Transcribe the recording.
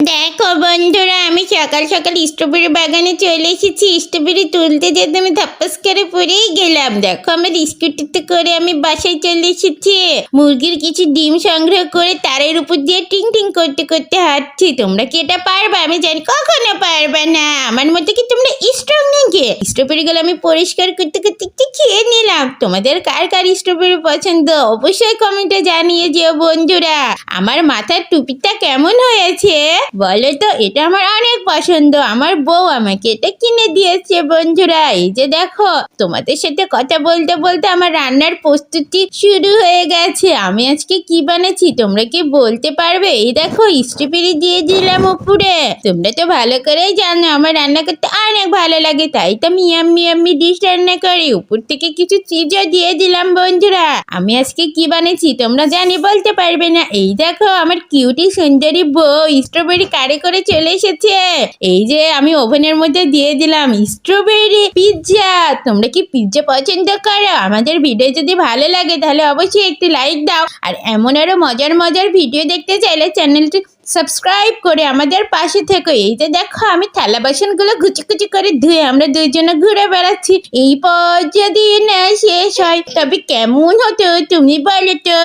দেখো বন্ধুরা, আমি সকাল সকাল স্ট্রবেরি বাগানে চলে এসেছি। স্ট্রবেরি তুলতে যেতে আমি ধাপ্পাস করে পড়েই গেলাম। দেখো আমার স্কুটিতে করে আমি বাসায় চলে এসেছি। মুরগির কিছু ডিম সংগ্রহ করে তারের উপর দিয়ে টিং টিং করতে করতে হাঁটছি। তোমরা কি এটা পারবে? আমি জানি কখনো পারবে না। আমার মতো কি তোমরা স্ট্রং নাকি? স্ট্রবেরি গুলো আমি পরিষ্কার করতে করতে একটু খেয়ে নিলাম। তোমাদের কার কার স্ট্রবেরি পছন্দ অবশ্যই কমেন্টে জানিয়ে যেও বন্ধুরা। আমার মাথার টুপিটা কেমন হয়েছে বলো তো? এটা আমার অনেক পছন্দ। আমার বউ আমাকে এটা কিনে দিয়েছে বন্ধুরা। এই যে দেখো, তোমাদের সাথে কথা বলতে বলতে আমার রান্নার প্রস্তুতি শুরু হয়ে গেছে। আমি আজকে কি বানাচ্ছি তোমরা কি বলতে পারবে? এই দেখো, স্ট্রবেরি দিয়ে দিলাম উপরে। তোমরা তো ভালো করেই জানো আমার রান্না করতে অনেক ভালো লাগে, তাই তো আমি ইয়াম্মি ডিশ রান্না করি। উপর থেকে কিছু চিজও দিয়ে দিলাম বন্ধুরা। আমি আজকে কি বানাচ্ছি তোমরা জানি বলতে পারবে না। এই দেখো, আমার কিউটি সুন্দরী বউ স্ট্রবেরি কারে করে চলে এসেছে। এই যে আমি ওভেনের মধ্যে দিয়ে দিলাম স্ট্রবেরি পিৎজা। তোমরা কি পিৎজা পছন্দ করো? আমাদের ভিডিও যদি ভালো লাগে তাহলে অবশ্যই একটি লাইক দাও। আর এমন আরো মজার মজার ভিডিও দেখতে চাইলে চ্যানেলটি সাবস্ক্রাইব করে আমাদের পাশে থেকো। এই যে দেখো, আমি থালা বাসনগুলো কুচি কুচি করে ধুয়ে আমরা দুইজনে ঘুরে বেড়াচ্ছি। এই পর যদি না শেষ হয় তবে কেমন হতো তুমি বলো তো?